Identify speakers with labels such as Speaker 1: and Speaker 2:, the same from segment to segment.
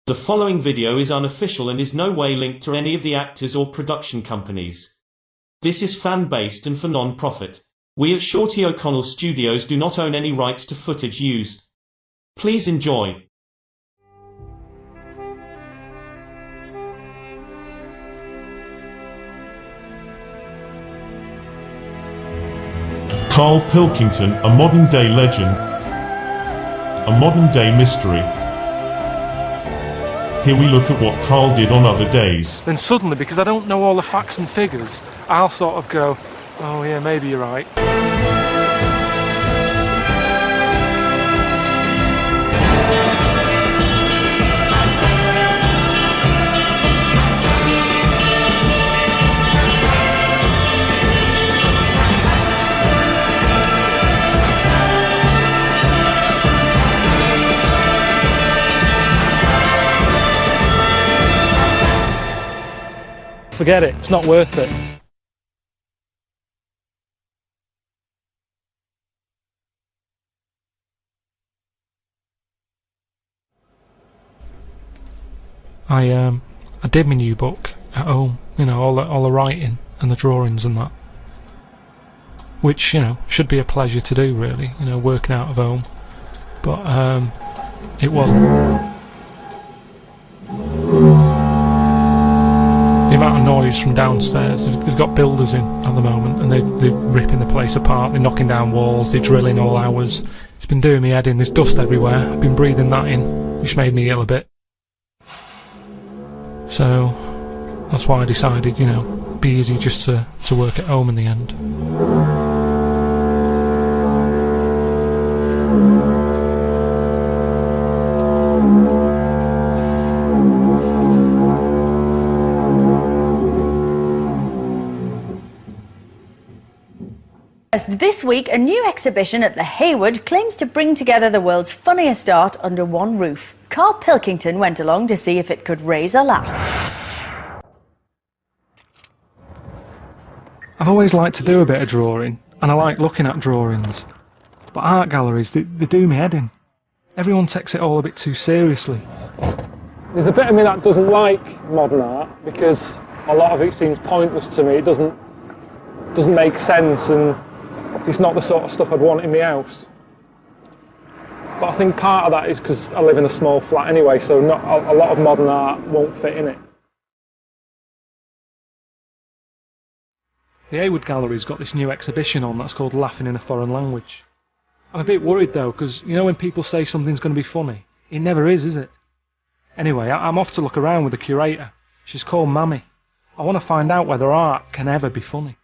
Speaker 1: The following video is unofficial and is no way linked to any of the actors or production companies. This is fan-based and for non-profit. We at Shorty O'Connell Studios do not own any rights to footage used. Please enjoy.
Speaker 2: Karl Pilkington, a modern-day legend, a modern-day mystery. Here we look at what Karl did on Other Days.
Speaker 3: Then suddenly, because I don't know all the facts and figures, I'll sort of go, oh yeah, maybe you're right. Forget it, it's not worth it. I did my new book at home, you know, all the writing and the drawings and that. Which, you know, should be a pleasure to do really, you know, working out of home. But it wasn't. The amount of noise from downstairs, they've got builders in at the moment and they're ripping the place apart, they're knocking down walls, they're drilling all hours. It's been doing me head in, there's dust everywhere, I've been breathing that in, which made me ill a bit. So that's why I decided, you know, it'd be easy just to work at home in the end.
Speaker 4: This week, a new exhibition at the Hayward claims to bring together the world's funniest art under one roof. Karl Pilkington went along to see if it could raise a laugh.
Speaker 3: I've always liked to do a bit of drawing, and I like looking at drawings. But art galleries, they do me head in. Everyone takes it all a bit too seriously. There's a bit of me that doesn't like modern art, because a lot of it seems pointless to me. It doesn't make sense, and it's not the sort of stuff I'd want in my house. But I think part of that is because I live in a small flat anyway, so not a lot of modern art won't fit in it. The Hayward Gallery's got this new exhibition on that's called Laughing in a Foreign Language. I'm a bit worried though, because you know when people say something's going to be funny? It never is it? Anyway, I'm off to look around with the curator. She's called Mammy. I want to find out whether art can ever be funny.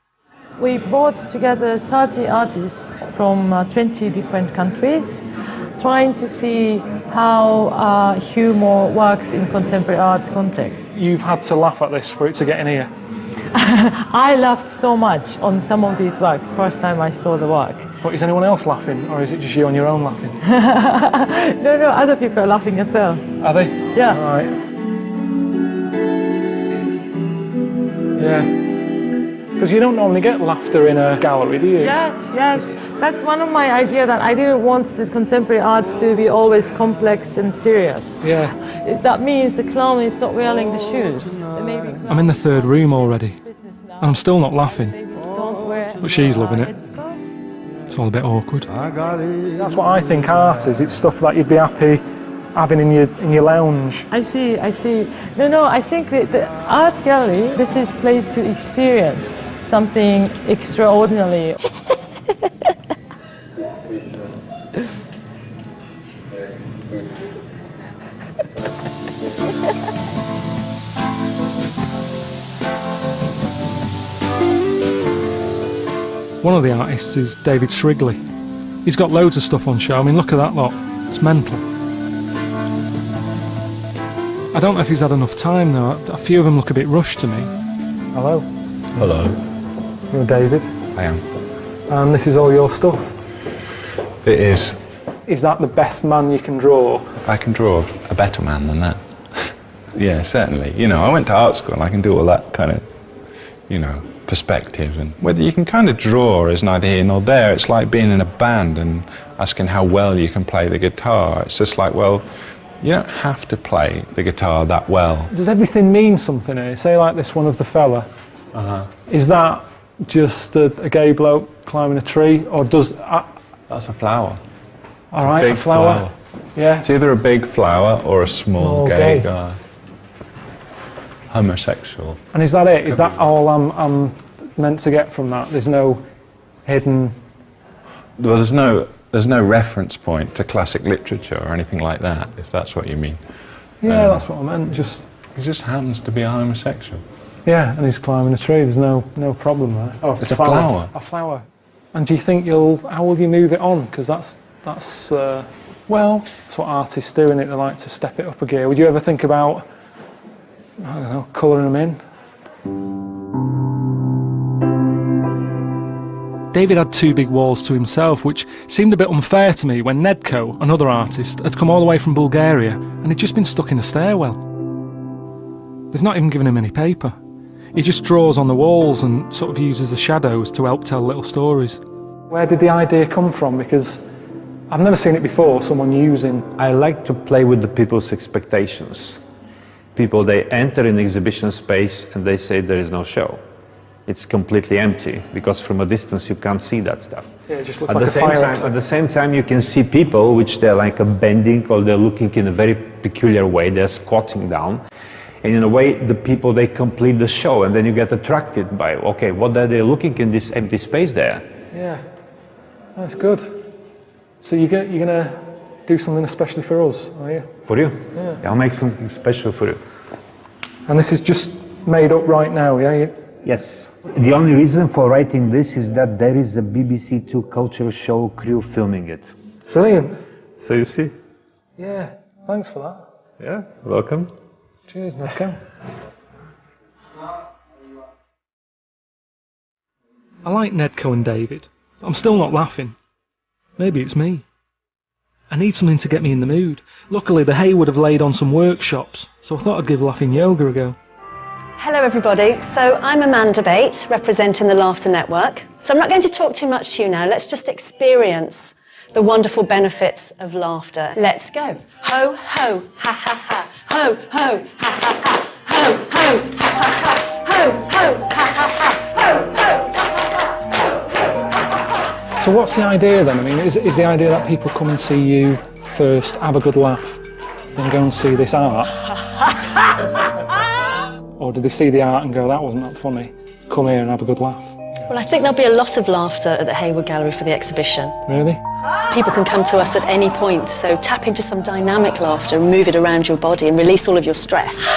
Speaker 5: We brought together 30 artists from 20 different countries, trying to see how humor works in contemporary art context.
Speaker 3: You've had to laugh at this for it to get in here.
Speaker 5: I laughed so much on some of these works, first time I saw the work.
Speaker 3: But is anyone else laughing, or is it just you on your own laughing?
Speaker 5: No, other people are laughing as well.
Speaker 3: Are they?
Speaker 5: Yeah.
Speaker 3: All right. Yeah. Because you don't normally get laughter in a gallery, do you?
Speaker 5: Yes. That's one of my ideas, that I didn't want the contemporary art to be always complex and serious.
Speaker 3: Yeah.
Speaker 5: That means the clown is not wearing the shoes.
Speaker 3: I'm in the third room already, and I'm still not laughing. But she's loving it. It's all a bit awkward. That's what I think art is. It's stuff that you'd be happy having in your lounge.
Speaker 5: I see. No, I think that the art gallery, this is a place to experience something extraordinary.
Speaker 3: One of the artists is David Shrigley. He's got loads of stuff on show. I mean, look at that lot. It's mental. I don't know if he's had enough time though. A few of them look a bit rushed to me. Hello.
Speaker 6: Hello.
Speaker 3: You're David?
Speaker 6: I am.
Speaker 3: And this is all your stuff?
Speaker 6: It is.
Speaker 3: Is that the best man you can draw?
Speaker 6: I can draw a better man than that. Yeah, certainly. You know, I went to art school and I can do all that kind of, you know, perspective. And whether you can kind of draw is neither here nor there. It's like being in a band and asking how well you can play the guitar. It's just like, well, You don't have to play the guitar that well.
Speaker 3: Does everything mean something here? Say like this one of the fella. Is that just a gay bloke climbing a tree, or does...
Speaker 6: That's a flower.
Speaker 3: All right, a flower. Yeah.
Speaker 6: It's either a big flower or a small gay guy. Homosexual.
Speaker 3: And is that it? Is that all I'm meant to get from that? There's no hidden...
Speaker 6: Well, there's no reference point to classic literature or anything like that, if that's what you mean.
Speaker 3: Yeah, that's what I meant.
Speaker 6: He just happens to be a homosexual.
Speaker 3: Yeah, and he's climbing a tree. There's no problem there. Oh,
Speaker 6: it's a flower.
Speaker 3: A flower. And do you think how will you move it on? Because that's well, that's what artists do, innit? They like to step it up a gear. Would you ever think about, I don't know, colouring them in? David had 2 big walls to himself, which seemed a bit unfair to me when Nedko, another artist, had come all the way from Bulgaria and he'd just been stuck in a stairwell. They've not even given him any paper. He just draws on the walls and sort of uses the shadows to help tell little stories. Where did the idea come from? Because I've never seen it before, someone using...
Speaker 7: I like to play with the people's expectations. People, they enter an exhibition space and they say there is no show. It's completely empty, because from a distance you can't see that stuff.
Speaker 3: Yeah, it just looks like a fire exit.
Speaker 7: At the same time you can see people which they're like bending, or they're looking in a very peculiar way, they're squatting down. And in a way, the people, they complete the show, and then you get attracted by, okay, what are they looking in this empty space there?
Speaker 3: Yeah, that's good. So you're going to do something especially for us, are you?
Speaker 7: For you?
Speaker 3: Yeah.
Speaker 7: I'll make something special for you.
Speaker 3: And this is just made up right now, yeah?
Speaker 7: Yes. The only reason for writing this is that there is a BBC Two culture show crew filming it.
Speaker 3: Brilliant.
Speaker 7: So you see?
Speaker 3: Yeah, thanks for that.
Speaker 7: Yeah, welcome.
Speaker 3: Cheers, Nedko. I like Nedko and David, but I'm still not laughing. Maybe it's me. I need something to get me in the mood. Luckily, the Hayward have laid on some workshops, so I thought I'd give laughing yoga a go.
Speaker 8: Hello everybody, so I'm Amanda Bate, representing the Laughter Network. So I'm not going to talk too much to you now, let's just experience the wonderful benefits of laughter. Let's go. Ho, ho, ha, ha, ha. Ho, ho, ha, ha, ha. Ho, ho, ha, ha, ha. Ho, ho, ha, ha, ha. Ho, ho, ha, ha, ha.
Speaker 3: So what's the idea then? I mean, is the idea that people come and see you first, have a good laugh, then go and see this art? Or do they see the art and go, that wasn't that funny, come here and have a good laugh?
Speaker 8: Well, I think there'll be a lot of laughter at the Hayward Gallery for the exhibition.
Speaker 3: Really?
Speaker 8: People can come to us at any point, so tap into some dynamic laughter and move it around your body and release all of your stress.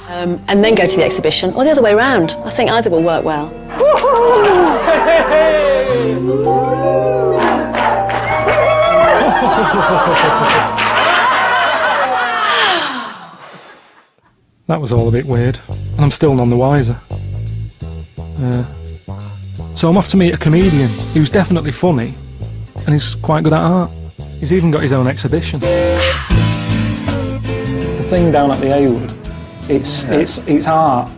Speaker 8: And then go to the exhibition, or the other way around. I think either will work well.
Speaker 3: That was all a bit weird, and I'm still none the wiser. So I'm off to meet a comedian who's definitely funny, and he's quite good at art. He's even got his own exhibition. The thing down at the Hayward, it's art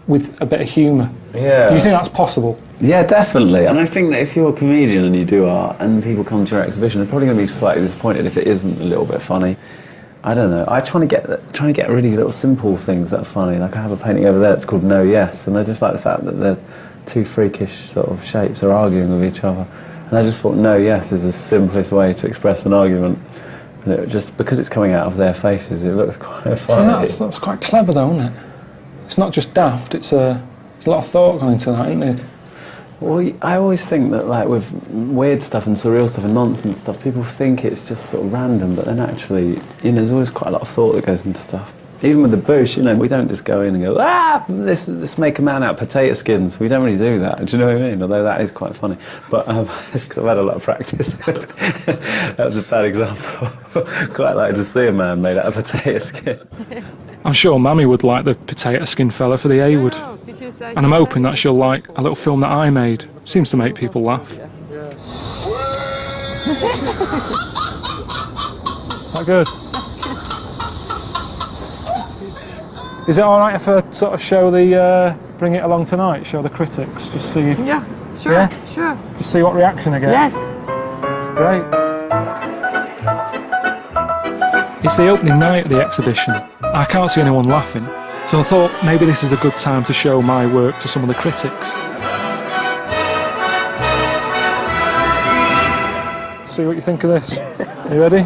Speaker 3: with a bit of humour.
Speaker 9: Yeah.
Speaker 3: Do you think that's possible?
Speaker 9: Yeah, definitely. And I think that if you're a comedian and you do art and people come to your exhibition, they're probably going to be slightly disappointed if it isn't a little bit funny. I don't know. I try to get really little simple things that are funny. Like I have a painting over there that's called No Yes, and I just like the fact that the 2 freakish sort of shapes are arguing with each other. And I just thought No Yes is the simplest way to express an argument. And it just because it's coming out of their faces, it looks quite funny.
Speaker 3: See, that's quite clever though, isn't it? It's not just daft. There's a lot of thought going into that, isn't there?
Speaker 9: Well, I always think that like with weird stuff and surreal stuff and nonsense stuff, people think it's just sort of random, but then actually, there's always quite a lot of thought that goes into stuff. Even with the bush, we don't just go in and go, let's make a man out of potato skins. We don't really do that, do you know what I mean? Although that is quite funny. But it's 'cause I've had a lot of practice. That was a bad example. Quite like to see a man made out of potato skins.
Speaker 3: I'm sure Mammy would like the potato skin fella for the Hayward. And I'm hoping that she'll like a little film that I made. Seems to make people laugh. That good? Is it alright if I sort of show bring it along tonight, show the critics, just see if...
Speaker 10: Yeah, sure,
Speaker 3: yeah?
Speaker 10: sure.
Speaker 3: Just see what reaction I get?
Speaker 10: Yes.
Speaker 3: Great. It's the opening night of the exhibition. I can't see anyone laughing, so I thought maybe this is a good time to show my work to some of the critics. See what you think of this. Are you ready?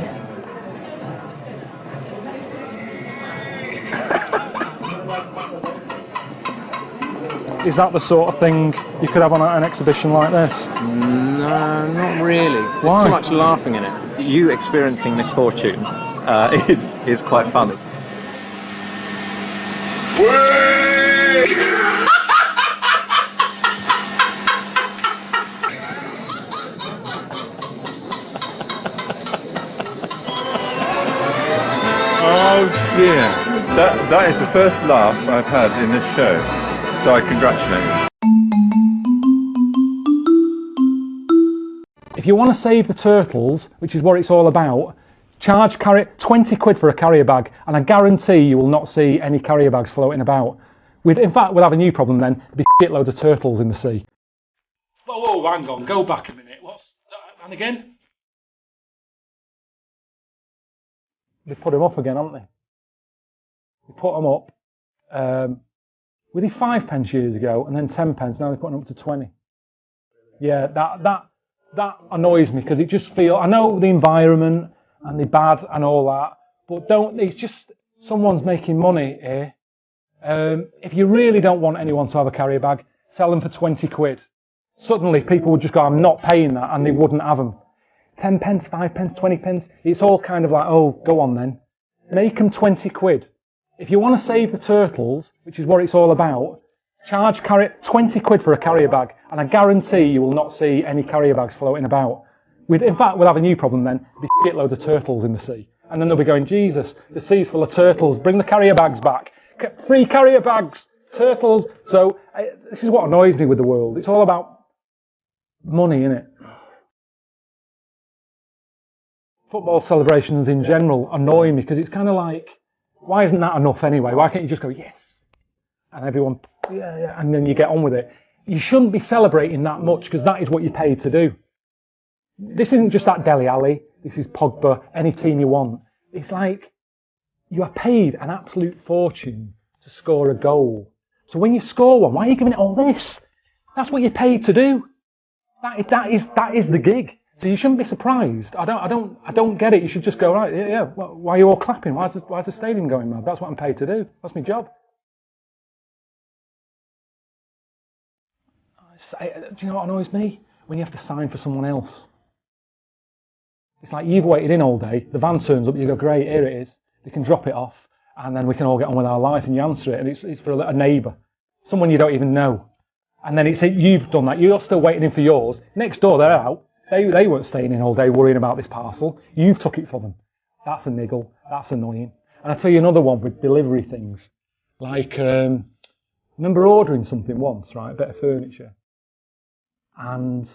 Speaker 3: Is that the sort of thing you could have on an exhibition like this?
Speaker 10: No, not really.
Speaker 3: Why?
Speaker 10: There's too much laughing in it. You experiencing misfortune is quite funny.
Speaker 6: Oh dear. That is the first laugh I've had in this show. So I congratulate you.
Speaker 3: If you want to save the turtles, which is what it's all about, charge 20 quid for a carrier bag, and I guarantee you will not see any carrier bags floating about. In fact, we'll have a new problem then. There'll be shitloads of turtles in the sea. Whoa, hang on, go back a minute. And again? They put them up again, haven't they? They put them up. We did 5 pence years ago, and then 10 pence. Now they're putting them up to 20. Yeah, that annoys me because it just feels. I know the environment and the bad and all that, but it's just someone's making money here. If you really don't want anyone to have a carrier bag, sell them for 20 quid. Suddenly, people would just go, "I'm not paying that," and they wouldn't have them. 10 pence, 5 pence, 20 pence. It's all kind of like, oh, go on then, make them 20 quid. If you want to save the turtles, which is what it's all about, charge 20 quid for a carrier bag, and I guarantee you will not see any carrier bags floating about. In fact, we'll have a new problem then. There'll be shitloads of turtles in the sea. And then they'll be going, Jesus, the sea's full of turtles, bring the carrier bags back. Free carrier bags, turtles. So this is what annoys me with the world. It's all about money, innit? Football celebrations in general annoy me because it's kind of like, why isn't that enough anyway? Why can't you just go, yes? And everyone, yeah, and then you get on with it. You shouldn't be celebrating that much because that is what you're paid to do. This isn't just that Dele Alli. This is Pogba, any team you want. It's like you are paid an absolute fortune to score a goal. So when you score one, why are you giving it all this? That's what you're paid to do. That is the gig. So you shouldn't be surprised. I don't get it. You should just go, right, yeah. Why are you all clapping? Why's the stadium going mad? That's what I'm paid to do. That's my job. Do you know what annoys me? When you have to sign for someone else. It's like you've waited in all day, the van turns up, you go, great, here it is. You can drop it off, and then we can all get on with our life, and you answer it, and it's for a neighbour, someone you don't even know. And then you've done that, you're still waiting in for yours. Next door, they're out. They weren't staying in all day worrying about this parcel. You've took it for them. That's a niggle. That's annoying. And I'll tell you another one with delivery things. Like, remember ordering something once, right, a bit of furniture. And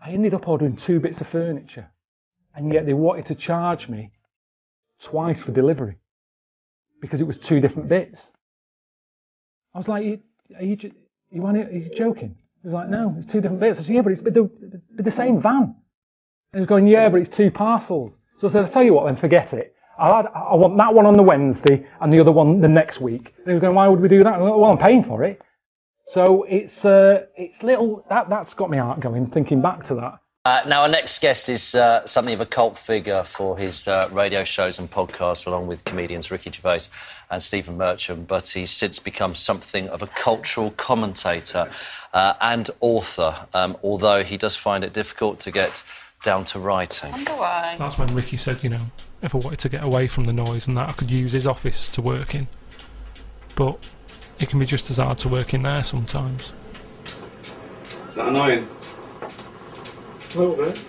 Speaker 3: I ended up ordering 2 bits of furniture, and yet they wanted to charge me twice for delivery because it was 2 different bits. I was like, are you joking? He was like, no, it's 2 different bits. I said, yeah, but it's the same van. And he was going, yeah, but it's 2 parcels. So I said, I'll tell you what then, forget it. I want that one on the Wednesday and the other one the next week. And he was going, why would we do that? Well, I'm paying for it. So it's little, that's got my heart going, thinking back to that.
Speaker 11: Now, our next guest is something of a cult figure for his radio shows and podcasts, along with comedians Ricky Gervais and Stephen Merchant, but he's since become something of a cultural commentator and author, although he does find it difficult to get down to writing.
Speaker 12: Why?
Speaker 3: That's when Ricky said, if I wanted to get away from the noise and that, I could use his office to work in. But it can be just as hard to work in there sometimes.
Speaker 13: Is that annoying?
Speaker 3: A little bit.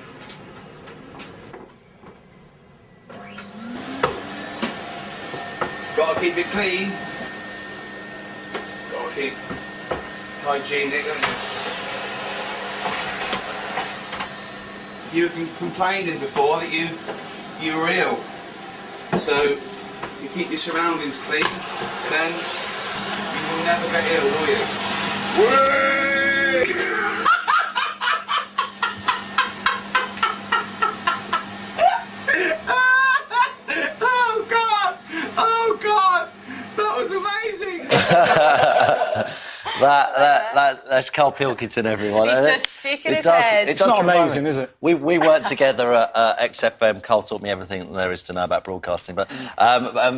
Speaker 13: Gotta keep it clean. Gotta keep hygienic, haven't you? You were complaining before that you were ill. So you keep your surroundings clean, then you will never get ill, will you?
Speaker 11: That's Karl Pilkington, everyone.
Speaker 8: He's just shaking his head.
Speaker 3: It's not amazing, is it?
Speaker 11: We worked together at XFM. Karl taught me everything there is to know about broadcasting. But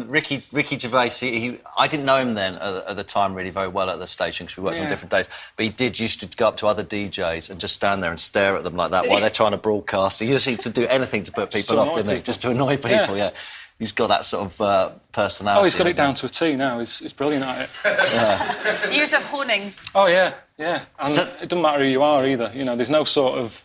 Speaker 11: Ricky Gervais, I didn't know him then at the time really very well at the station because we worked on different days. But he used to go up to other DJs and just stand there and stare at them like that while they're trying to broadcast. He used to do anything to put people off, didn't he? Just to annoy people, yeah. He's got that sort of personality.
Speaker 3: Oh, he's got it down to a T now. He's brilliant at it.
Speaker 11: Yeah.
Speaker 8: Years of honing.
Speaker 3: Oh, yeah. And it doesn't matter who you are either. You know, there's no sort of...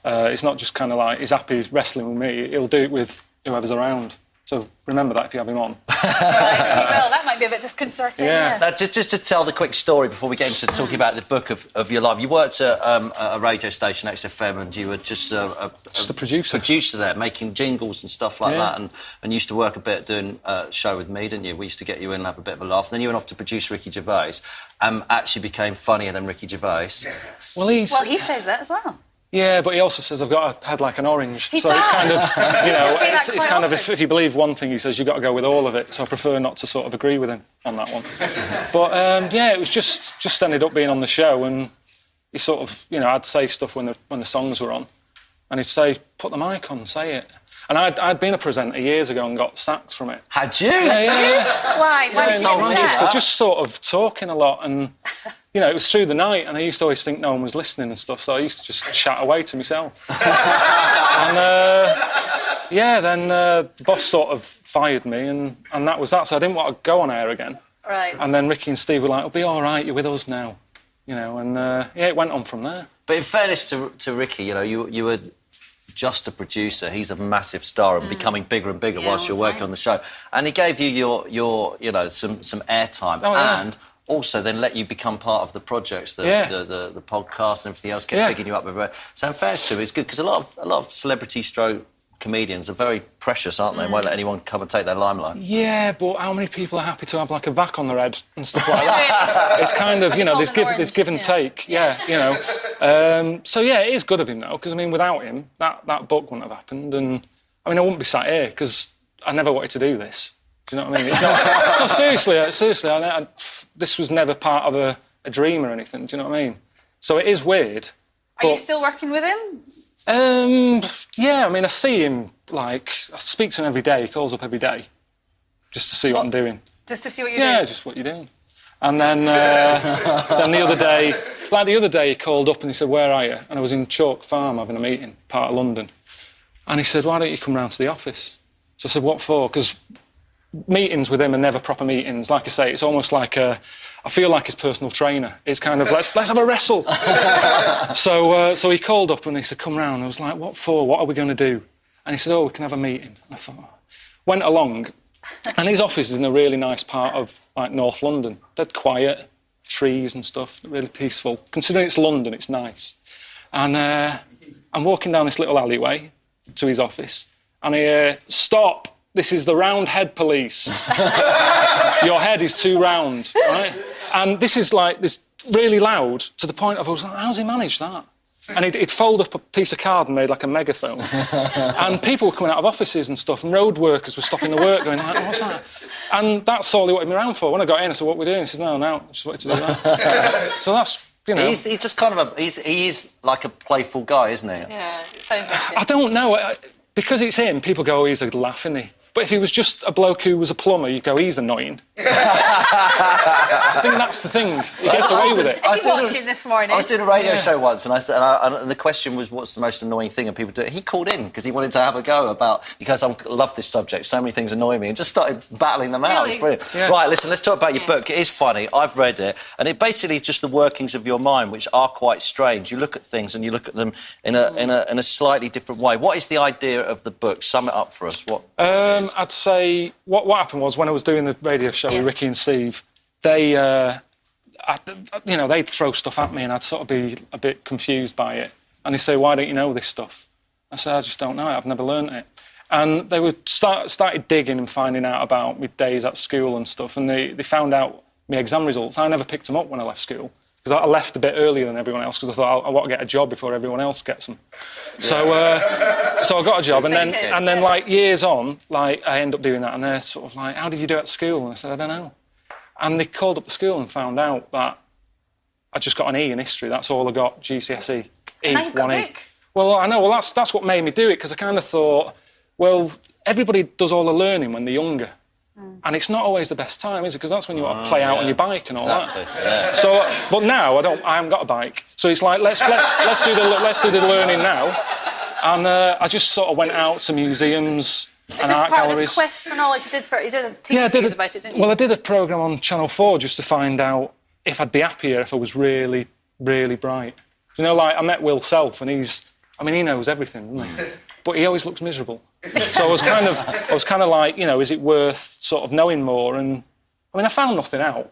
Speaker 3: it's not just kind of like, he's happy wrestling with me. He'll do it with whoever's around. So remember that if you have him on.
Speaker 8: Right, he will. That might be a bit disconcerting.
Speaker 3: Yeah.
Speaker 11: Now, just to tell the quick story before we get into talking about the book of your life. You worked at a radio station, XFM, and you were just a producer there, making jingles and stuff like that, and used to work a bit doing a show with me, didn't you? We used to get you in and have a bit of a laugh. And then you went off to produce Ricky Gervais, actually became funnier than Ricky Gervais.
Speaker 8: Well, he says that as well.
Speaker 3: Yeah, but he also says I've got a head like an orange.
Speaker 8: He
Speaker 3: so
Speaker 8: does.
Speaker 3: It's kind of, you know, it's kind of
Speaker 8: often.
Speaker 3: if you believe one thing, he says you've got to go with all of it. So I prefer not to sort of agree with him on that one. But yeah, it was just ended up being on the show, and he sort of, you know, I'd say stuff when the songs were on, and he'd say, "Put the mic on, say it." And I'd been a presenter years ago and got sacked from it.
Speaker 11: Had you?
Speaker 3: Yeah.
Speaker 8: Why? Why did you get sacked?
Speaker 3: Just sort of talking a lot, and you know, it was through the night, and I used to always think no one was listening and stuff, so I used to just chat away to myself. And then the boss sort of fired me, and that was that. So I didn't want to go on air again.
Speaker 8: Right.
Speaker 3: And then Ricky and Steve were like, "It'll be all right. You're with us now," you know. And yeah, it went on from there.
Speaker 11: But in fairness to Ricky, you know, you were just a producer. He's a massive star and becoming bigger and bigger whilst you're working on the show. And he gave you your you know, some airtime and also then let you become part of the projects, the podcast and everything else, kept picking you up everywhere. So in fairness to him, it's good because a lot of celebrity stroke comedians are very precious, aren't they? Won't let anyone come and take their limelight. Yeah,
Speaker 3: but how many people are happy to have like a vac on their head and stuff like that? It's kind of, you know, there's give and take. Yeah, you know. So yeah, it is good of him though, because I mean, without him, that book wouldn't have happened, and I mean, I wouldn't be sat here because I never wanted to do this. Do you know what I mean? It's not, no, seriously. This was never part of a dream or anything. Do you know what I mean? So it is weird.
Speaker 8: Are you still working with him?
Speaker 3: Yeah, I mean, I see him, like, I speak to him every day. He calls up every day just to see what I'm doing.
Speaker 8: Just to see what you're doing?
Speaker 3: Yeah, just what you're doing. And then the other day, he called up and he said, "Where are you?" And I was in Chalk Farm having a meeting, part of London. And he said, "Why don't you come round to the office?" So I said, "What for?" Because meetings with him are never proper meetings. Like I say, it's almost like I feel like his personal trainer. It's kind of, let's have a wrestle. So he called up and he said, "Come round." I was like, "What for? What are we going to do?" And he said, "Oh, we can have a meeting." And I thought, went along, and his office is in a really nice part of like North London. Dead quiet, trees and stuff, really peaceful. Considering it's London, it's nice. And I'm walking down this little alleyway to his office, and he "Stop! This is the round head police. Your head is too round," right? And this is like this really loud to the point of I was like, "How's he managed that?" And he'd fold up a piece of card and made like a megaphone. And people were coming out of offices and stuff, and road workers were stopping the work, going like, "Oh, what's that?" And that's all he wanted me around for. When I got in, I said, "What are we doing?" He said, No, I just wanted to do that." So that's, you know.
Speaker 11: He's just kind of he is like a playful guy, isn't he?
Speaker 8: Yeah, it sounds like it.
Speaker 3: I don't know. Because it's him, people go, "Oh, he's a laugh, isn't he?" But if he was just a bloke who was a plumber, you'd go, "He's annoying." I think that's the thing. He gets away with it.
Speaker 8: Is he watching this morning?
Speaker 11: I was doing a radio show once, and I said, and the question was, "What's the most annoying thing?" And people do it. He called in because he wanted to have a go about, because I love this subject. So many things annoy me, and just started battling them out.
Speaker 8: Really?
Speaker 11: It's brilliant.
Speaker 3: Yeah.
Speaker 11: Right, listen, let's talk about your book. It is funny. I've read it, and it basically is just the workings of your mind, which are quite strange. You look at things, and you look at them in a slightly different way. What is the idea of the book? Sum it up for us. What?
Speaker 3: I'd say what happened was when I was doing the radio show with Ricky and Steve, they, they'd throw stuff at me and I'd sort of be a bit confused by it. And they'd say, "Why don't you know this stuff?" I said, "I just don't know it. I've never learnt it." And they would started digging and finding out about my days at school and stuff. And they found out my exam results. I never picked them up when I left school, because I left a bit earlier than everyone else, because I thought I want to get a job before everyone else gets them. So I got a job, and then like years on, like I end up doing that, and they're sort of like, "How did you do at school?" And I said, "I don't know." And they called up the school and found out that I just got an E in history. That's all I got, GCSE. E,
Speaker 12: now you've got a book.
Speaker 3: Well, I know. Well, that's what made me do it, because I kind of thought, well, everybody does all the learning when they're younger. And it's not always the best time, is it? Because that's when you want to play out on your bike and all that.
Speaker 11: Yeah.
Speaker 3: So, but now I haven't got a bike. So it's like let's do the learning now. And I just sort of went out to museums and
Speaker 12: Is this
Speaker 3: art
Speaker 12: part
Speaker 3: galleries.
Speaker 12: of this quest for knowledge you did a TV series about it, didn't you?
Speaker 3: Well, I did a programme on Channel 4 just to find out if I'd be happier if I was really, really bright. You know, like I met Will Self, and he knows everything, doesn't he? But he always looks miserable. So I was kind of like, you know, is it worth sort of knowing more? And I mean, I found nothing out.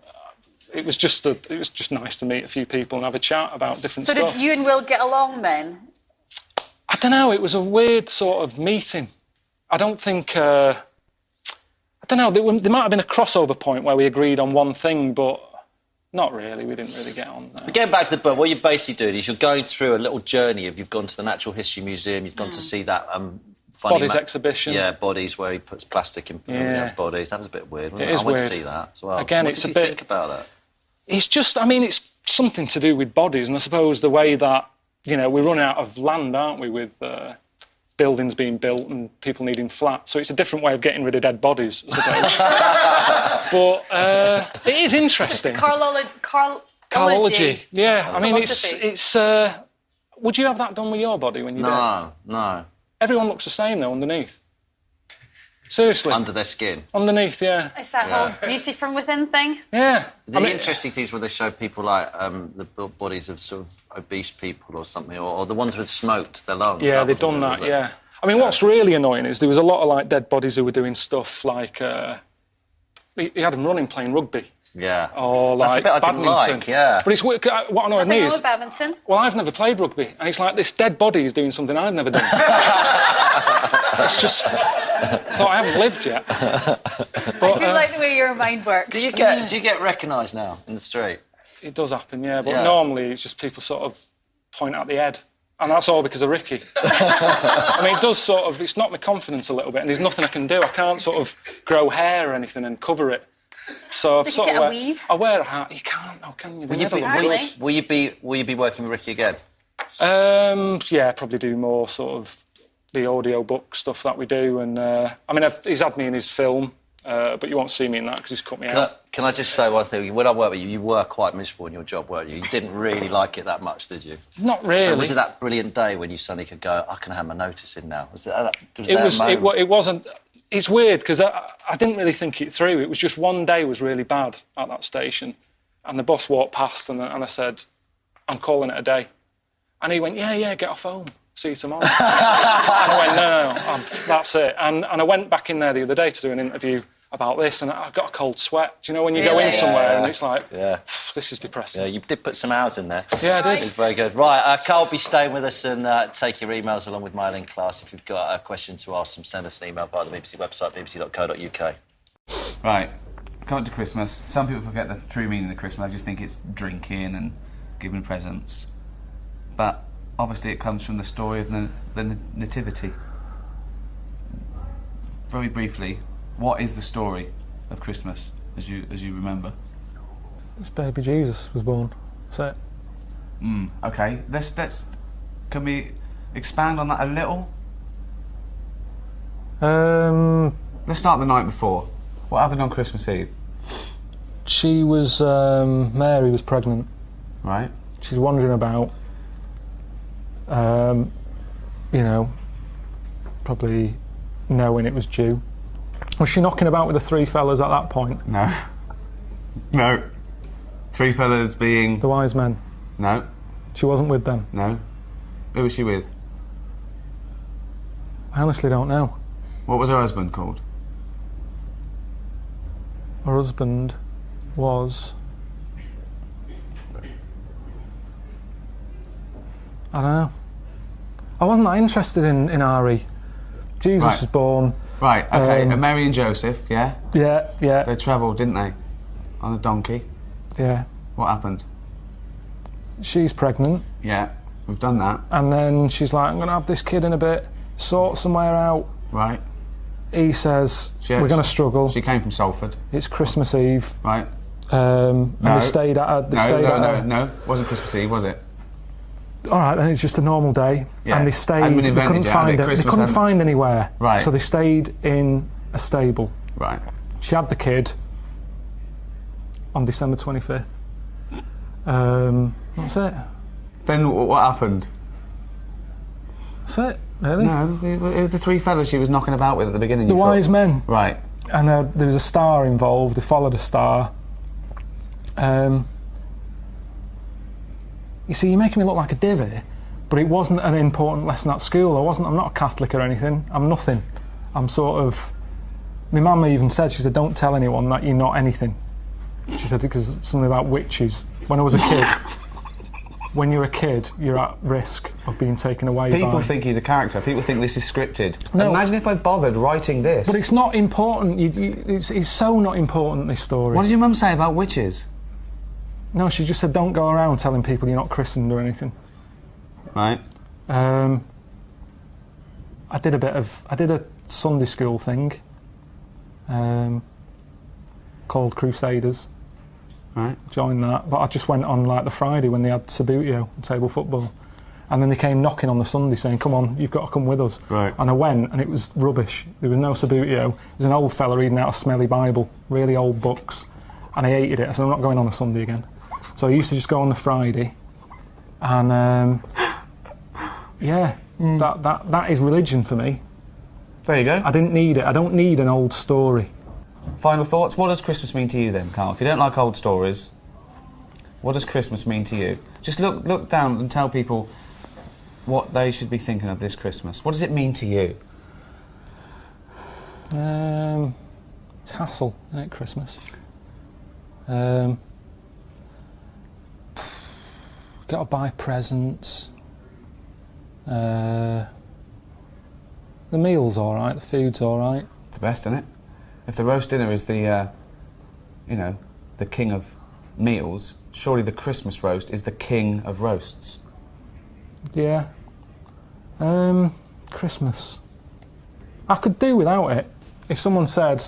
Speaker 3: It was just nice to meet a few people and have a chat about different stuff.
Speaker 12: So did you and Will get along then?
Speaker 3: I don't know. It was a weird sort of meeting. I don't think. I don't know. There might have been a crossover point where we agreed on one thing, but not really. We didn't really get on.
Speaker 11: But getting back to the book, what you're basically doing is you're going through a little journey of you've gone to the Natural History Museum, you've gone to see that funny
Speaker 3: Bodies exhibition.
Speaker 11: Yeah, bodies where he puts plastic in bodies. That was a bit weird. Wasn't
Speaker 3: It is
Speaker 11: I went
Speaker 3: weird.
Speaker 11: to see that as well.
Speaker 3: Again,
Speaker 11: what
Speaker 3: it's
Speaker 11: did
Speaker 3: a
Speaker 11: you
Speaker 3: bit.
Speaker 11: think about that?
Speaker 3: It's just. I mean, it's something to do with bodies, and I suppose the way that we're running out of land, aren't we, with buildings being built and people needing flats. So it's a different way of getting rid of dead bodies, I suppose. But it is interesting. Carlology. Yeah, I mean, it's. Would you have that done with your body when you're dead?
Speaker 11: No.
Speaker 3: Everyone looks the same though underneath. Seriously.
Speaker 11: Under their skin.
Speaker 3: Underneath, yeah.
Speaker 12: It's that whole beauty from within thing.
Speaker 3: Yeah.
Speaker 11: The interesting things where they show people like the bodies of sort of obese people or something, or the ones with smoked their lungs.
Speaker 3: Yeah, they've done that. Yeah. I mean, what's really annoying is there was a lot of like dead bodies who were doing stuff like he had them running playing rugby.
Speaker 11: Yeah.
Speaker 3: Or like
Speaker 11: that's the bit I didn't
Speaker 3: badminton.
Speaker 11: like, yeah.
Speaker 3: But it's what annoyed me is.
Speaker 12: Badminton.
Speaker 3: Well, I've never played rugby, and it's like this dead body is doing something I've never done. It's just. I thought I haven't lived yet. But,
Speaker 12: I do like the way your mind works.
Speaker 11: Do you get recognised now in the street?
Speaker 3: It does happen, yeah. But normally it's just people sort of point at the head. And that's all because of Ricky. I mean, it does sort of. It's knocked my confidence a little bit, and there's nothing I can do. I can't sort of grow hair or anything and cover it. So I've sort of
Speaker 12: a weave?
Speaker 3: I wear a hat. You can't, though, can you?
Speaker 11: Will you be working with Ricky again?
Speaker 3: Yeah, probably do more sort of the audio book stuff that we do, and I mean, he's had me in his film, but you won't see me in that because he's cut me out.
Speaker 11: Can I just say one thing? When I worked with you, you were quite miserable in your job, weren't you? You didn't really like it that much, did you?
Speaker 3: Not really.
Speaker 11: So was it that brilliant day when you suddenly could go, I can have my notice in now?
Speaker 3: It wasn't. It's weird because I didn't really think it through. It was just one day was really bad at that station, and the boss walked past and I said, I'm calling it a day. And he went, yeah, get off home. See you tomorrow. And I went, no, that's it. And I went back in there the other day to do an interview about this, and I got a cold sweat. Do you know when you go in somewhere and it's like, this is depressing.
Speaker 11: Yeah, you did put some hours in there.
Speaker 3: Yeah, I did.
Speaker 11: It's very good. Right, Karl will be staying with us and take your emails along with Mile in class. If you've got a question to ask them, send us an email via the BBC website, bbc.co.uk.
Speaker 13: Right, coming to Christmas, some people forget the true meaning of Christmas. I just think it's drinking and giving presents. But obviously it comes from the story of the Nativity. Very briefly, what is the story of Christmas, as you remember?
Speaker 3: This baby Jesus was born. That's it.
Speaker 13: Okay. Can we expand on that a little? Let's start the night before. What happened on Christmas Eve?
Speaker 3: She was Mary was pregnant.
Speaker 13: Right.
Speaker 3: She's wandering about. Probably knowing it was due. Was she knocking about with the three fellas at that point?
Speaker 13: No. Three fellas being...
Speaker 3: The wise men?
Speaker 13: No.
Speaker 3: She wasn't with them?
Speaker 13: No. Who was she with?
Speaker 3: I honestly don't know.
Speaker 13: What was her husband called?
Speaker 3: Her husband was... I don't know. I wasn't that interested in Ari. Jesus was born.
Speaker 13: Right, okay. And Mary and Joseph, yeah?
Speaker 3: Yeah.
Speaker 13: They travelled, didn't they? On a donkey.
Speaker 3: Yeah.
Speaker 13: What happened?
Speaker 3: She's pregnant.
Speaker 13: Yeah, we've done that.
Speaker 3: And then she's like, I'm going to have this kid in a bit, sort somewhere out.
Speaker 13: Right.
Speaker 3: He says, we're going to struggle.
Speaker 13: She came from Salford.
Speaker 3: It's Christmas Eve.
Speaker 13: Right.
Speaker 3: And they stayed at...
Speaker 6: No. Wasn't Christmas Eve, was it?
Speaker 3: All right, then it's just a normal day.
Speaker 6: Yeah.
Speaker 3: And they stayed... They couldn't find anywhere.
Speaker 6: Right.
Speaker 3: So they stayed in a stable.
Speaker 6: Right.
Speaker 3: She had the kid on December 25th. That's it.
Speaker 6: Then what happened?
Speaker 3: That's it, really.
Speaker 6: No, the three fellas she was knocking about with at the beginning.
Speaker 3: The wise men.
Speaker 6: Right.
Speaker 3: And there was a star involved. They followed a star. You see, you're making me look like a divvy, but it wasn't an important lesson at school. I'm not a Catholic or anything. I'm nothing. I'm sort of... My mum even said, she said, don't tell anyone that you're not anything. She said, because something about witches. When I was a kid, when you're a kid, you're at risk of being taken away by...
Speaker 6: People think he's a character. People think this is scripted.
Speaker 3: No.
Speaker 6: Imagine if I bothered writing this.
Speaker 3: But it's not important. It's so not important, this story.
Speaker 6: What did your mum say about witches?
Speaker 3: No, she just said don't go around telling people you're not christened or anything.
Speaker 6: Right.
Speaker 3: I did a Sunday school thing called Crusaders.
Speaker 6: Right.
Speaker 3: Joined that, but I just went on like the Friday when they had Sabutio, table football, and then they came knocking on the Sunday saying, come on, you've got to come with us.
Speaker 6: Right.
Speaker 3: And I went, and it was rubbish. There was no Sabutio. There's an old fella reading out a smelly Bible, really old books, and I hated it. I said, I'm not going on a Sunday again. So I used to just go on the Friday, and that is religion for me.
Speaker 6: There you go.
Speaker 3: I didn't need it. I don't need an old story.
Speaker 6: Final thoughts? What does Christmas mean to you then, Karl? If you don't like old stories, what does Christmas mean to you? Just look down and tell people what they should be thinking of this Christmas. What does it mean to you?
Speaker 3: It's hassle, isn't it, Christmas? Got to buy presents. The meal's alright, the food's alright.
Speaker 6: It's the best, isn't it? If the roast dinner is the, the king of meals, surely the Christmas roast is the king of roasts.
Speaker 3: Yeah. Christmas. I could do without it. If someone said,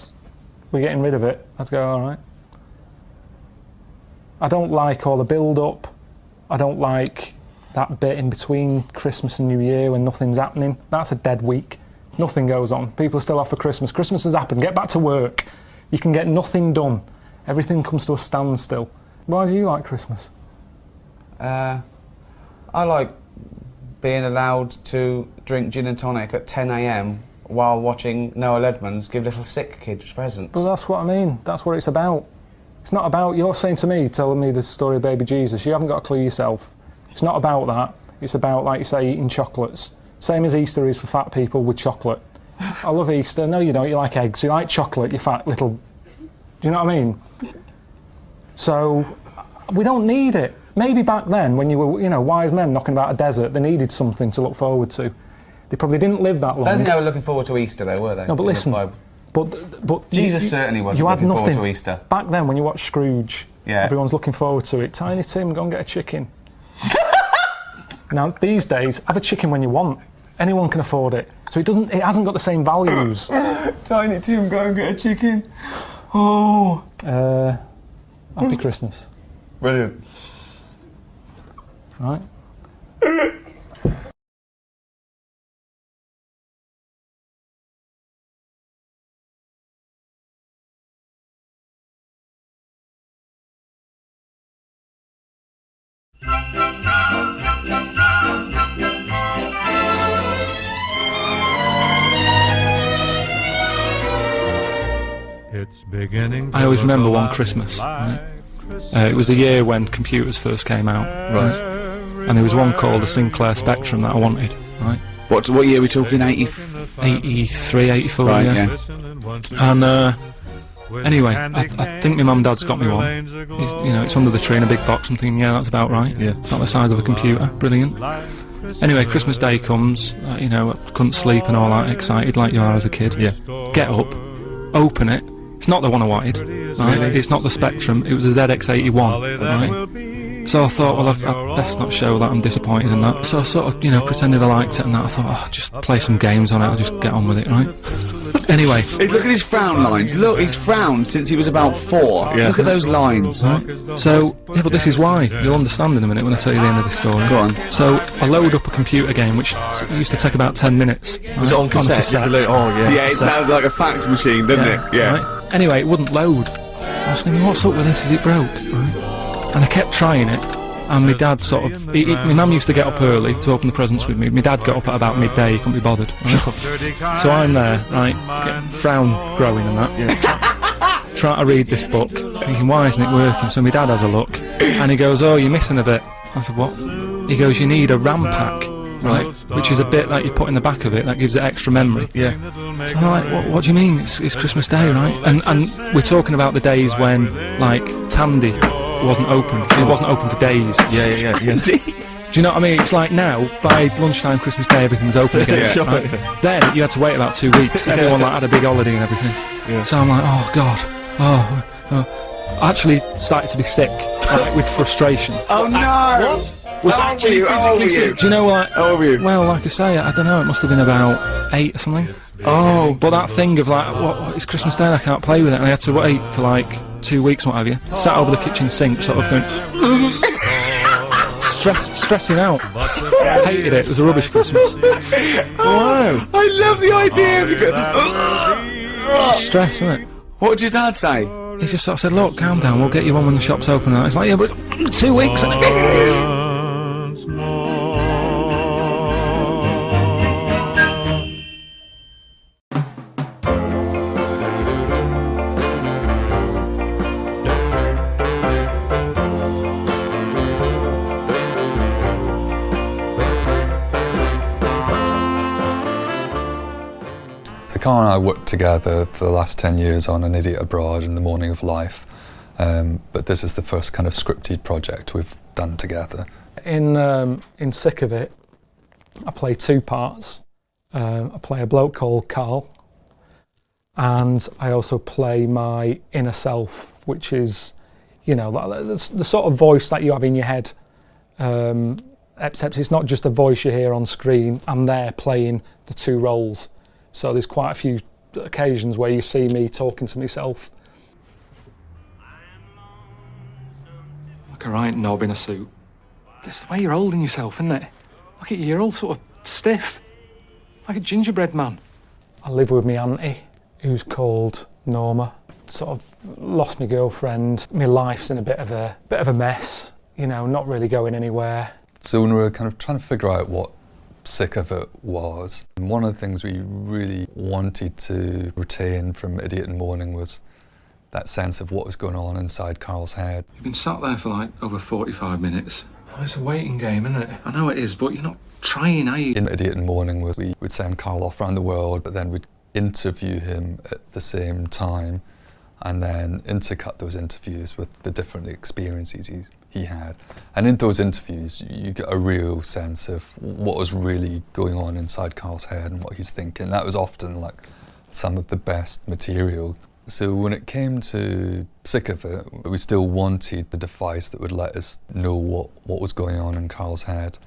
Speaker 3: we're getting rid of it, I'd go, alright. I don't like all the build-up. I don't like that bit in between Christmas and New Year when nothing's happening. That's a dead week. Nothing goes on. People are still off for Christmas. Christmas has happened. Get back to work. You can get nothing done. Everything comes to a standstill. Why do you like Christmas?
Speaker 6: I like being allowed to drink gin and tonic at 10 AM while watching Noah Ledman's give little sick kids presents.
Speaker 3: Well, that's what I mean. That's what it's about. It's not about... You're saying to me, telling me the story of baby Jesus. You haven't got a clue yourself. It's not about that. It's about, like you say, eating chocolates. Same as Easter is for fat people with chocolate. I love Easter. No, you don't. You like eggs. You like chocolate, you fat little... Do you know what I mean? So, we don't need it. Maybe back then, when you were, wise men knocking about a desert, they needed something to look forward to. They probably didn't live that long.
Speaker 6: I don't think they were looking forward to Easter, though, were they?
Speaker 3: No, but listen... But
Speaker 6: Jesus certainly wasn't looking forward to Easter.
Speaker 3: Back then, when you watch Scrooge, everyone's looking forward to it. Tiny Tim, go and get a chicken. Now, these days, have a chicken when you want. Anyone can afford it. So it hasn't got the same values.
Speaker 6: Tiny Tim, go and get a chicken. Oh.
Speaker 3: Happy Christmas.
Speaker 6: Brilliant.
Speaker 3: Right. I always remember one Christmas. Right? It was the year when computers first came out, right? And there was one called the Sinclair Spectrum that I wanted, right?
Speaker 14: What year are we talking?
Speaker 3: 83, 84,
Speaker 14: right,
Speaker 3: yeah. And anyway, I think my mum and dad's got me one. It's under the tree in a big box. I'm thinking, yeah, that's about right. Yeah. It's not the size of a computer. Brilliant. Anyway, Christmas Day comes. I couldn't sleep and all that, excited like you are as a kid. Yeah. Get up, open it. It's not the one I wanted, right? Really? It's not the Spectrum, it was a ZX81, right? So I thought, well, I've best not show that I'm disappointed in that. So I sort of, pretended I liked it and that. I thought, just play some games on it, I'll just get on with it, right? Anyway.
Speaker 13: Look at his frown lines. Look, he's frowned since he was about 4.
Speaker 3: Yeah.
Speaker 13: Look at those lines.
Speaker 3: Right. So, yeah, but this is why. You'll understand in a minute when I tell you the end of this story.
Speaker 13: Go on.
Speaker 3: So, I load up a computer game, which used to take about 10 minutes.
Speaker 13: Was it on cassette? Yeah, it sounds like a fax machine, doesn't it? Yeah.
Speaker 3: Right. Anyway, it wouldn't load. I was thinking, what's up with this? Is it broke? Right. And I kept trying it. And my dad sort of... my mum used to get up early to open the presents with me. My dad got up at about midday, he couldn't be bothered. Right? So I'm there, right, frown growing and that. Yeah. Trying to read this book, thinking, why isn't it working? So my dad has a look, and he goes, oh, you're missing a bit. I said, what? He goes, you need a RAM pack, right, which is a bit that you put in the back of it that gives it extra memory.
Speaker 13: Yeah.
Speaker 3: So I'm like, what do you mean? It's Christmas Day, right? And we're talking about the days when, like, Tandy wasn't open. It wasn't open for days.
Speaker 13: Yeah.
Speaker 3: Do you know what I mean? It's like now, by lunchtime Christmas Day, everything's open again.
Speaker 13: Yeah, sure.
Speaker 3: Right? Then you had to wait about 2 weeks. Everyone like had a big holiday and everything. Yeah. So I'm like, oh god, I actually started to be sick, like, with frustration.
Speaker 13: Oh no! What? How old were you? How old were you?
Speaker 3: Do you know what?
Speaker 13: How old were you?
Speaker 3: Well, like I say, I don't know. It must have been about 8 or something.
Speaker 13: Oh.
Speaker 3: But that thing of like, what, it's Christmas Day and I can't play with it, and I had to wait for like 2 weeks, what have you. Sat over the kitchen sink, sort of going. Stressing out. Hated it. It was a rubbish Christmas.
Speaker 13: Wow. I love the idea.
Speaker 3: Stress, isn't it?
Speaker 13: What did your dad say?
Speaker 3: He just sort of said, look, calm down, we'll get you one when the shop's open. And it's like, yeah, but 2 weeks.
Speaker 14: Karl and I worked together for the last 10 years on An Idiot Abroad and The Morning of Life, but this is the first kind of scripted project we've done together.
Speaker 3: In Sick of It, I play 2 parts. I play a bloke called Karl, and I also play my inner self, which is, you know, the sort of voice that you have in your head, except it's not just a voice you hear on screen. I'm there playing the 2 roles. So there's quite a few occasions where you see me talking to myself. Like a right knob in a suit. That's the way you're holding yourself, isn't it? Look at you, you're all sort of stiff. Like a gingerbread man. I live with my auntie, who's called Norma. Sort of lost my girlfriend. My life's in a bit of a mess, you know, not really going anywhere.
Speaker 14: So when we were kind of trying to figure out what Sick of It was, and one of the things we really wanted to retain from Idiot in Mourning was that sense of what was going on inside Karl's head.
Speaker 3: You've been sat there for like over 45 minutes. Oh, it's a waiting game, isn't it? I know it is, but you're not trying, are you?
Speaker 14: In Idiot in Mourning, we would send Karl off around the world, but then we'd interview him at the same time and then intercut those interviews with the different experiences he had. And in those interviews, you get a real sense of what was really going on inside Karl's head and what he's thinking. That was often like some of the best material. So when it came to Sick of It, we still wanted the device that would let us know what was going on in Karl's head.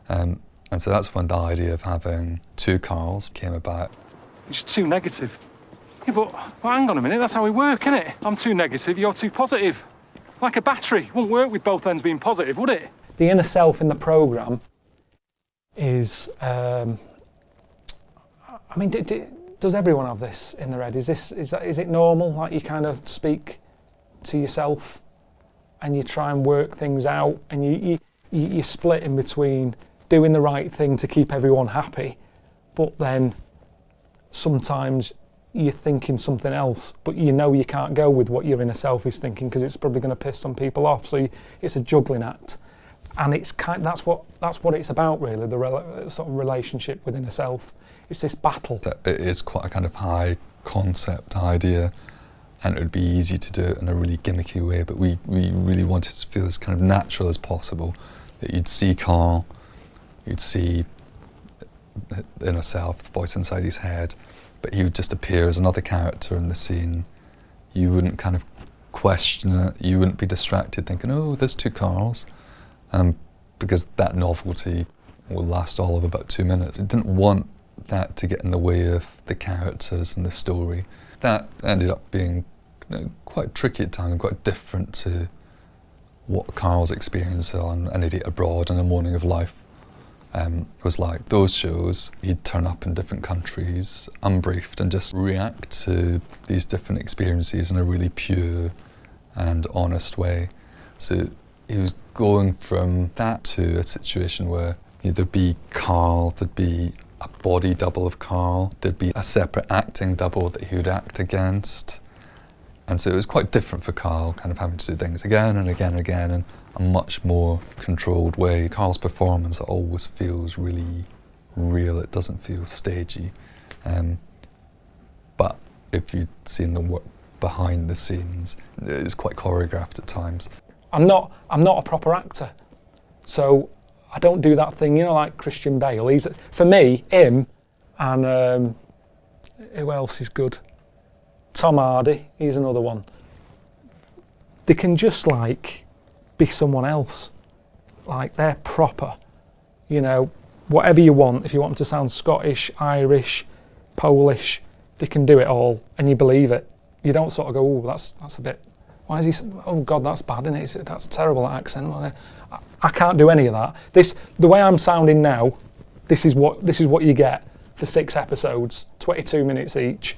Speaker 14: And so that's when the idea of having 2 Karls came about.
Speaker 3: It's too negative. Yeah, but hang on a minute, that's how we work, isn't it? I'm too negative, you're too positive. Like a battery, wouldn't work with both ends being positive, would it? The inner self in the programme is, I mean, does everyone have this in their head? Is it normal? Like you kind of speak to yourself and you try and work things out, and you split in between doing the right thing to keep everyone happy, but then sometimes you're thinking something else, but you know you can't go with what your inner self is thinking because it's probably going to piss some people off. So it's a juggling act, and that's what it's about, really. The sort of relationship with inner self. It's this battle.
Speaker 14: It is quite a kind of high concept idea, and it would be easy to do it in a really gimmicky way. But we really wanted to feel as kind of natural as possible. That you'd see Karl, you'd see the inner self, the voice inside his head, but he would just appear as another character in the scene. You wouldn't kind of question it, you wouldn't be distracted thinking, oh, there's 2 Karls, because that novelty will last all of about 2 minutes. I didn't want that to get in the way of the characters and the story. That ended up being quite tricky at times, quite different to what Karl's experience on An Idiot Abroad and A Morning of Life was like. Those shows, he'd turn up in different countries, unbriefed, and just react to these different experiences in a really pure and honest way. So he was going from that to a situation where there'd be Karl, there'd be a body double of Karl, there'd be a separate acting double that he would act against. And so it was quite different for Karl, kind of having to do things again and again and again in a much more controlled way. Karl's performance always feels really real, it doesn't feel stagey. But if you'd seen the work behind the scenes, it's quite choreographed at times.
Speaker 3: I'm not a proper actor, so I don't do that thing, like Christian Bale. He's, for me, him, and who else is good? Tom Hardy, he's another one. They can just be someone else. They're proper. Whatever you want, if you want them to sound Scottish, Irish, Polish, they can do it all and you believe it. You don't sort of go, oh, that's a bit, why is he, oh God, that's bad, isn't it? That's terrible, that accent. I can't do any of that. The way I'm sounding now, this is what you get for 6 episodes, 22 minutes each,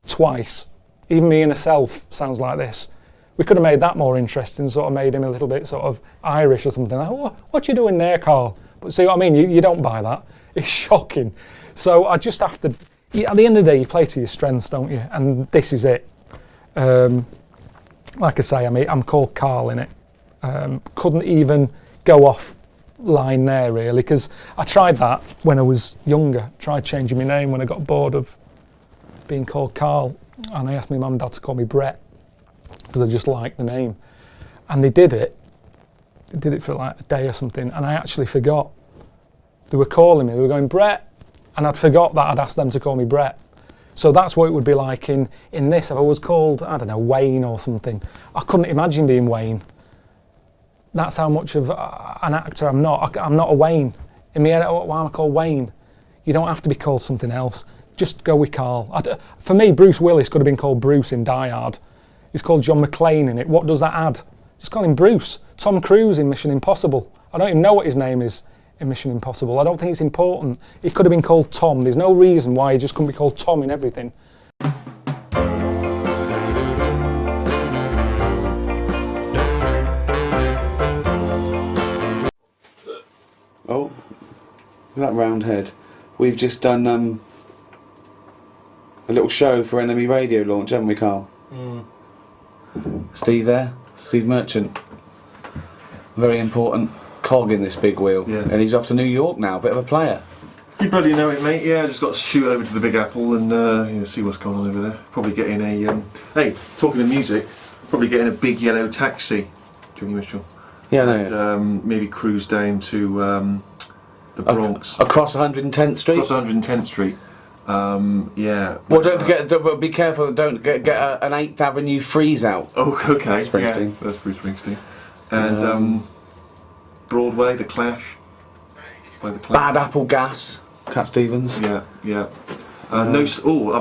Speaker 3: twice. Even me and herself sounds like this. We could have made that more interesting, sort of made him a little bit sort of Irish or something. What you doing there, Karl? But see what I mean? You don't buy that. It's shocking. So I just have to, at the end of the day, you play to your strengths, don't you? And this is it. Like I say, I'm called Karl in it. Couldn't even go off line there, really, because I tried that when I was younger. Tried changing my name when I got bored of being called Karl. And I asked my mum and dad to call me Brett because I just liked the name. And they did it. They did it for a day or something, and I actually forgot. They were calling me, they were going, Brett, and I'd forgot that I'd asked them to call me Brett. So that's what it would be like in this. If I was called, I don't know, Wayne or something, I couldn't imagine being Wayne. That's how much of an actor I'm not. I'm not a Wayne. In my head, why am I called Wayne? You don't have to be called something else. Just go with Karl. For me, Bruce Willis could have been called Bruce in Die Hard. He's called John McClane in it. What does that add? Just call him Bruce. Tom Cruise in Mission Impossible. I don't even know what his name is in Mission Impossible. I don't think it's important. He could have been called Tom. There's no reason why he just couldn't be called Tom in everything.
Speaker 13: Oh, that round head. We've just done a little show for Enemy Radio launch, haven't we, Karl? Steve there, Steve Merchant. Very important cog in this big wheel.
Speaker 15: Yeah.
Speaker 13: And he's off to New York now, bit of a player.
Speaker 15: You bloody know it, mate. Yeah, I just got to shoot over to the Big Apple and see what's going on over there. Probably getting a... hey, talking of music, probably getting a big yellow taxi, Johnny Mitchell.
Speaker 13: Yeah,
Speaker 15: and maybe cruise down to the Bronx.
Speaker 13: Across 110th Street?
Speaker 15: Across 110th Street. Yeah.
Speaker 13: Well, don't forget, be careful, don't get an 8th Avenue freeze out.
Speaker 15: Oh, okay.
Speaker 13: Springsteen.
Speaker 15: Yeah, that's Bruce Springsteen. And Broadway, The Clash. By The Clash.
Speaker 13: Bad Apple Gas, Cat Stevens.
Speaker 15: Yeah, yeah. I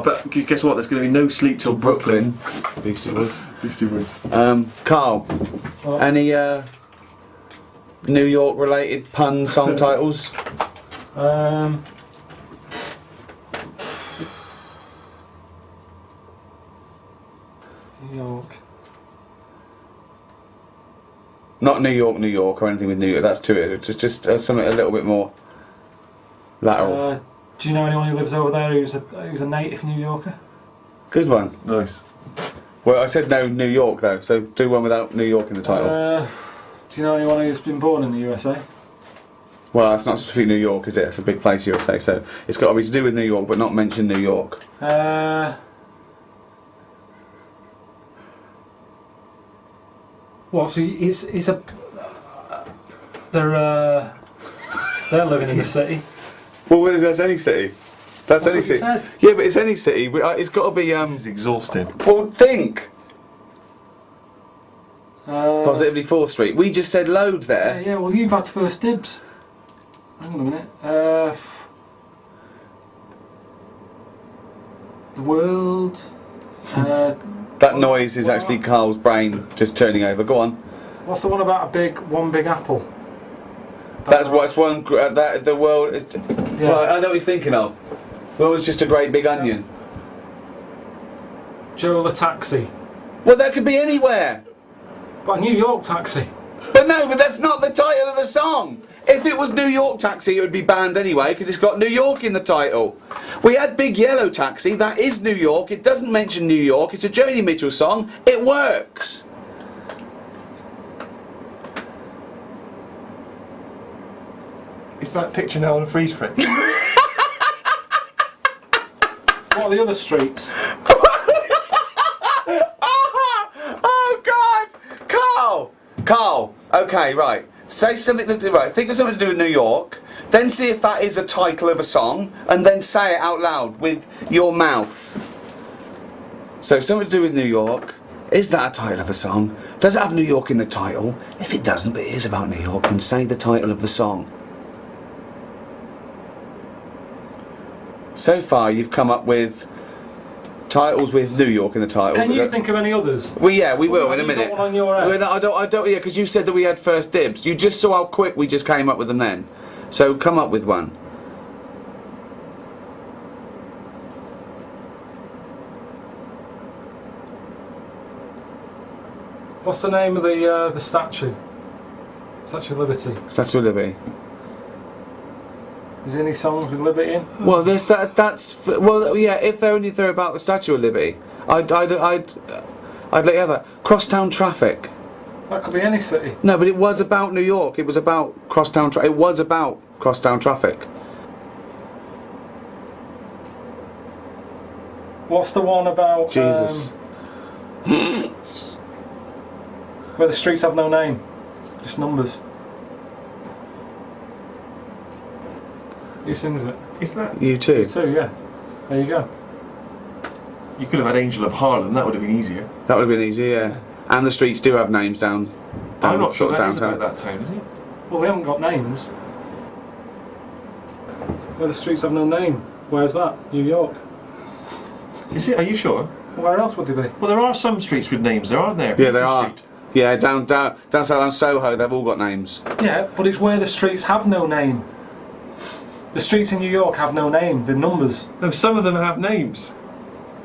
Speaker 15: bet, guess what, there's going to be No Sleep Till Brooklyn.
Speaker 13: Beastie Boys.
Speaker 15: Beastie Boys.
Speaker 13: Karl, any New York related pun song titles?
Speaker 3: New York.
Speaker 13: Not New York or anything with New York, that's too it. It's just something a little bit more lateral.
Speaker 3: Do you know anyone who lives over there who's a native New Yorker?
Speaker 13: Good one.
Speaker 15: Nice.
Speaker 13: Well, I said no New York though, so do one without New York in the title.
Speaker 3: Do you know anyone who's been born in the USA?
Speaker 13: Well, that's not specifically New York, is it? It's a big place, USA, so it's got to be to do with New York, but not mention New York.
Speaker 3: Well, so it's a... They're living in the city.
Speaker 13: Well, that's any city. That's any city.
Speaker 3: Said.
Speaker 13: Yeah, but it's any city. It's got to be.
Speaker 15: This is exhausting.
Speaker 13: Well, think. Positively 4th Street. We just said loads there.
Speaker 3: Yeah, well, you've had first dibs. Hang on a minute. world.
Speaker 6: That noise is actually Karl's brain just turning over. Go on.
Speaker 3: What's the one about one big apple?
Speaker 6: That's what's one. That the world is.
Speaker 3: Yeah.
Speaker 6: Right, I know what he's thinking of. The world is just a great big onion.
Speaker 3: Joe the Taxi.
Speaker 6: Well, that could be anywhere.
Speaker 3: But a New York Taxi.
Speaker 6: But no, but that's not the title of the song. If it was New York Taxi, it would be banned anyway, because it's got New York in the title. We had Big Yellow Taxi, that is New York, it doesn't mention New York, it's a Joni Mitchell song, it works.
Speaker 15: Is that picture now on a freeze print?
Speaker 3: What are the other streets?
Speaker 6: Oh God! Karl! Okay, right. Say something that think of something to do with New York, then see if that is a title of a song, and then say it out loud with your mouth. So something to do with New York. Is that a title of a song? Does it have New York in the title? If it doesn't, but it is about New York, then say the title of the song. So far you've come up with titles with New York in the title.
Speaker 3: Can you think of any others?
Speaker 6: Well, yeah, we will in a minute.
Speaker 3: Got one on your head?
Speaker 6: I don't. Yeah, because you said that we had first dibs. You just saw how quick we just came up with them then. So come up with one.
Speaker 3: What's the name of the statue? Statue of Liberty.
Speaker 6: Statue of Liberty.
Speaker 3: Is there any songs with Liberty in?
Speaker 6: Well, there's that's well, yeah. If they're about the Statue of Liberty, I'd let you have that. Crosstown Traffic.
Speaker 3: That could be any city.
Speaker 6: No, but it was about New York. It was about crosstown. It was about crosstown traffic.
Speaker 3: What's the one about?
Speaker 6: Jesus.
Speaker 3: Where the streets have no name, just numbers. Who sings it?
Speaker 15: Isn't that
Speaker 6: You too?
Speaker 3: You too, yeah. There you go.
Speaker 15: You could have had Angel of Harlem. That would have been easier.
Speaker 6: That would have been easy, yeah. And the streets do have names down.
Speaker 15: I'm not sure
Speaker 6: sort of
Speaker 15: that is
Speaker 6: downtown.
Speaker 15: about that town, is it?
Speaker 3: Well, they haven't got names. Where the streets have no name. Where's that? New York.
Speaker 15: Is it? Are you sure?
Speaker 3: Where else would they be?
Speaker 15: Well, there are some streets with names there, aren't there?
Speaker 6: Yeah, there
Speaker 15: Baker
Speaker 6: are.
Speaker 15: Street.
Speaker 6: Yeah, down south on Soho, they've all got names.
Speaker 3: Yeah, but it's where the streets have no name. The streets in New York have no name, they're numbers.
Speaker 15: No, some of them have names.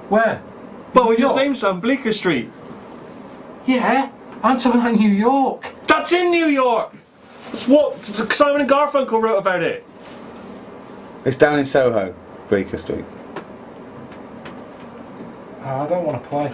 Speaker 3: Where?
Speaker 15: Well, we just named some. Bleecker Street.
Speaker 3: Yeah, I'm talking about New York.
Speaker 15: That's in New York! That's what Simon and Garfunkel wrote about it.
Speaker 6: It's down in Soho, Bleecker Street.
Speaker 3: Oh, I don't want to play.